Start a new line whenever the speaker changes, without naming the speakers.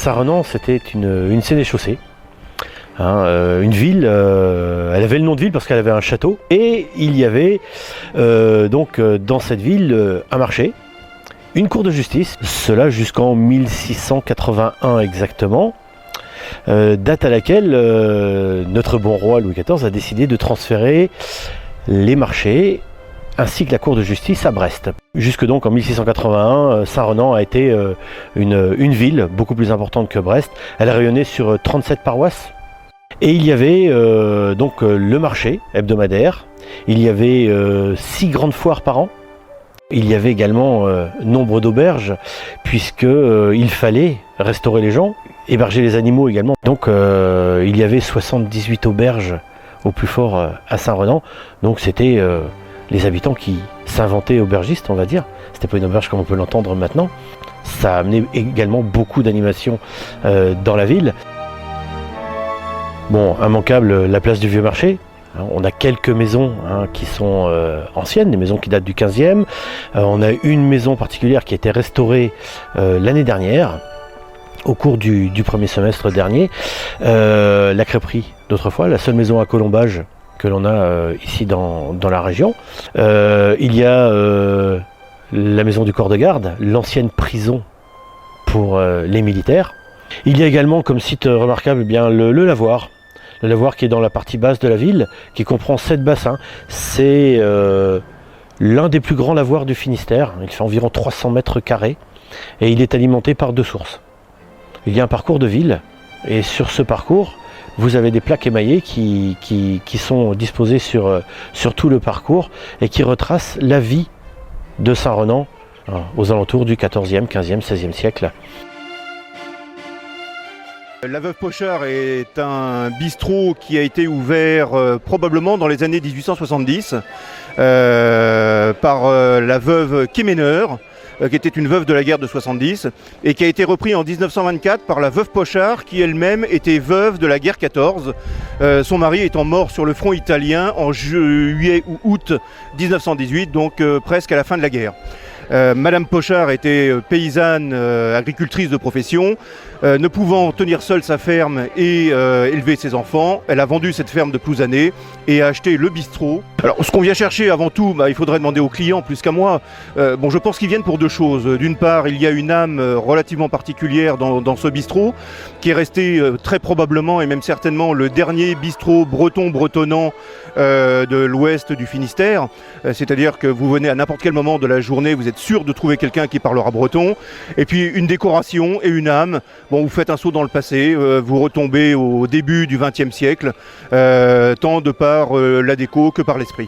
Saint-Renan, c'était une sénéchaussée. Une ville, elle avait le nom de ville parce qu'elle avait un château. Et il y avait dans cette ville un marché, une cour de justice, cela jusqu'en 1681 exactement, date à laquelle notre bon roi Louis XIV a décidé de transférer les marchés ainsi que la cour de justice à Brest. Jusque donc en 1681, Saint-Renan a été une ville beaucoup plus importante que Brest. Elle a rayonné sur 37 paroisses. Et il y avait le marché hebdomadaire, il y avait 6 grandes foires par an, il y avait également nombre d'auberges, puisqu'il fallait restaurer les gens, héberger les animaux également. Donc il y avait 78 auberges au plus fort à Saint-Renan, donc c'était les habitants qui s'inventaient aubergistes, on va dire. C'était pas une auberge comme on peut l'entendre maintenant. Ça a amené également beaucoup d'animations dans la ville. Bon, immanquable, la place du Vieux Marché. On a quelques maisons qui sont anciennes, des maisons qui datent du 15e. On a une maison particulière qui a été restaurée l'année dernière, au cours du premier semestre dernier. La crêperie d'autrefois, la seule maison à colombage que l'on a ici dans la région. Il y a la maison du corps de garde, l'ancienne prison pour les militaires. Il y a également comme site remarquable le lavoir. Le lavoir qui est dans la partie basse de la ville, qui comprend 7 bassins. C'est l'un des plus grands lavoirs du Finistère. Il fait environ 300 mètres carrés et il est alimenté par 2 sources. Il y a un parcours de ville et sur ce parcours, vous avez des plaques émaillées qui sont disposées sur tout le parcours et qui retracent la vie de Saint-Renan aux alentours du 14e, 15e, 16e siècle.
La Veuve Pochard est un bistrot qui a été ouvert probablement dans les années 1870 par la veuve Quéméneur, qui était une veuve de la guerre de 70 et qui a été repris en 1924 par la veuve Pochard qui elle-même était veuve de la guerre 14. Son mari étant mort sur le front italien en juillet ou août 1918, donc presque à la fin de la guerre. Madame Pochard était paysanne, agricultrice de profession, ne pouvant tenir seule sa ferme et élever ses enfants. Elle a vendu cette ferme de Plouzané et a acheté le bistrot. Alors ce qu'on vient chercher avant tout, il faudrait demander aux clients plus qu'à moi. Je pense qu'ils viennent pour 2 choses. D'une part, il y a une âme relativement particulière dans ce bistrot qui est resté très probablement et même certainement le dernier bistrot bretonnant de l'ouest du Finistère. C'est-à-dire que vous venez à n'importe quel moment de la journée, vous êtes sûr de trouver quelqu'un qui parlera breton. Et puis une décoration et une âme. Bon, vous faites un saut dans le passé, vous retombez au début du XXe siècle, tant de par la déco que par l'esprit.